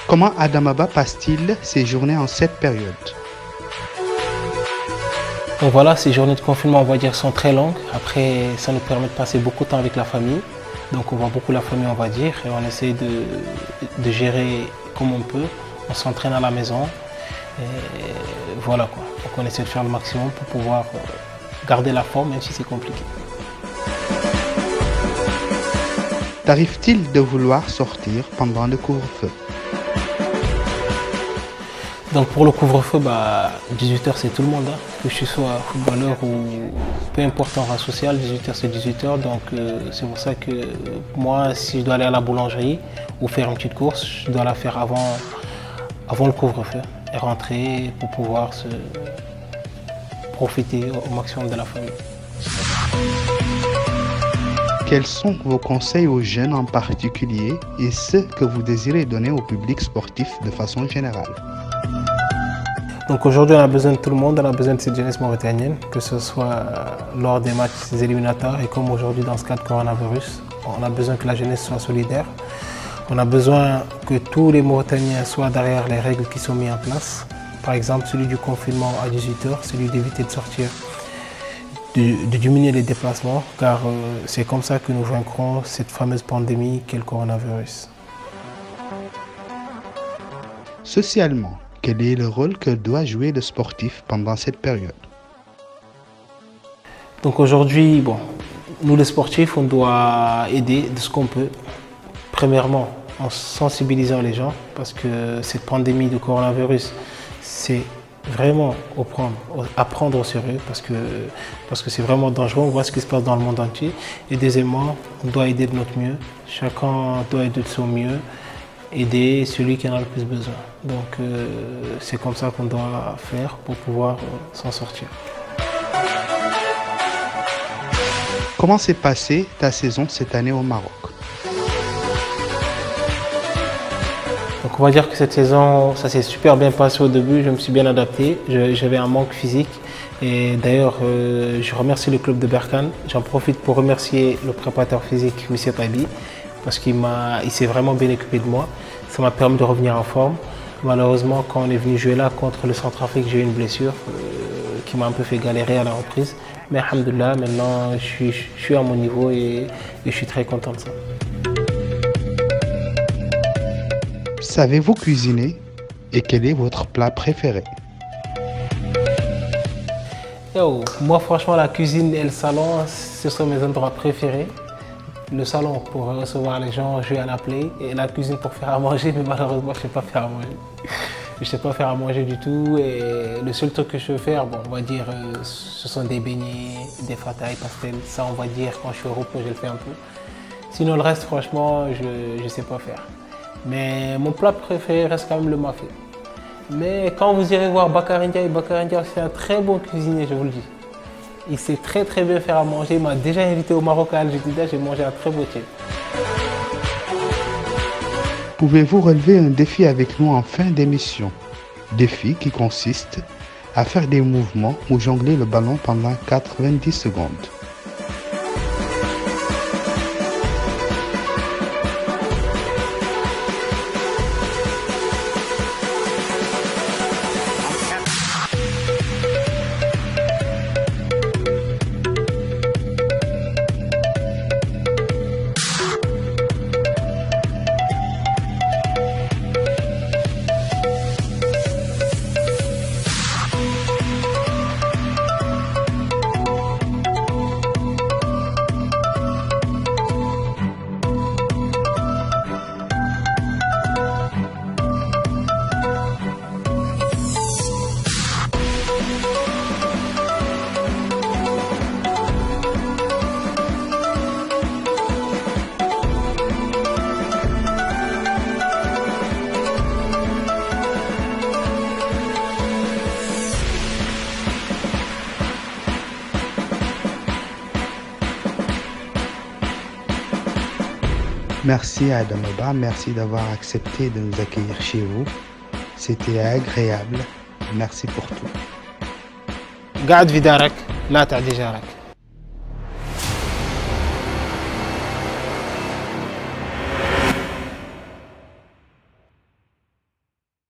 Comment Adamaba passe-t-il ses journées en cette période? Donc voilà, ces journées de confinement, on va dire, sont très longues. Après, ça nous permet de passer beaucoup de temps avec la famille. Donc on voit beaucoup la famille, on va dire, et on essaie de gérer comme on peut. On s'entraîne à la maison. Et voilà quoi. Donc on essaie de faire le maximum pour pouvoir garder la forme, même si c'est compliqué. T'arrive-t-il de vouloir sortir pendant le couvre-feu? Donc pour le couvre-feu, 18h c'est tout le monde, hein. Que je sois footballeur ou peu importe en race sociale, 18h c'est 18h. Donc c'est pour ça que moi, si je dois aller à la boulangerie ou faire une petite course, je dois la faire avant le couvre-feu et rentrer pour pouvoir se profiter au maximum de la famille. Quels sont vos conseils aux jeunes en particulier et ceux que vous désirez donner au public sportif de façon générale? Donc aujourd'hui, on a besoin de tout le monde, on a besoin de cette jeunesse mauritanienne, que ce soit lors des matchs éliminatoires et comme aujourd'hui dans ce cas de coronavirus. On a besoin que la jeunesse soit solidaire. On a besoin que tous les Mauritaniens soient derrière les règles qui sont mises en place. Par exemple, celui du confinement à 18h, celui d'éviter de sortir, de diminuer les déplacements, car c'est comme ça que nous vaincrons cette fameuse pandémie qu'est le coronavirus. Socialement, quel est le rôle que doit jouer le sportif pendant cette période? Donc aujourd'hui, nous les sportifs, on doit aider de ce qu'on peut. Premièrement, en sensibilisant les gens, parce que cette pandémie de coronavirus, c'est vraiment à prendre au sérieux, parce que c'est vraiment dangereux. On voit ce qui se passe dans le monde entier. Et deuxièmement, on doit aider de notre mieux. Chacun doit aider de son mieux, aider celui qui en a le plus besoin. Donc c'est comme ça qu'on doit faire pour pouvoir s'en sortir. Comment s'est passée ta saison cette année au Maroc? Donc on va dire que cette saison, ça s'est super bien passé au début, je me suis bien adapté, j'avais un manque physique. Et d'ailleurs, je remercie le club de Berkane. J'en profite pour remercier le préparateur physique, M. Tabi, parce qu'il s'est vraiment bien occupé de moi. Ça m'a permis de revenir en forme. Malheureusement, quand on est venu jouer là contre le Centrafrique, j'ai eu une blessure qui m'a un peu fait galérer à la reprise. Mais alhamdoulilah, maintenant je suis à mon niveau et je suis très content de ça. Savez-vous cuisiner et quel est votre plat préféré? Moi franchement la cuisine et le salon, ce sont mes endroits préférés. Le salon pour recevoir les gens, jouer à la play, et la cuisine pour faire à manger, mais malheureusement je ne sais pas faire à manger. Je ne sais pas faire à manger du tout et le seul truc que je veux faire, on va dire, ce sont des beignets, des fatailles, pastel. Ça on va dire quand je suis au repos je le fais un peu. Sinon le reste franchement je ne sais pas faire. Mais mon plat préféré reste quand même le mafé. Mais quand vous irez voir Bakar Ndiaye, c'est un très bon cuisinier, je vous le dis. Il sait très très bien faire à manger. Il m'a déjà invité au Maroc à Al-Jadida, j'ai mangé un très beau thé. Pouvez-vous relever un défi avec nous en fin d'émission? Défi qui consiste à faire des mouvements ou jongler le ballon pendant 90 secondes. Merci à Adamaba, merci d'avoir accepté de nous accueillir chez vous. C'était agréable. Merci pour tout. قاعد في دارك لا تعدي جارك.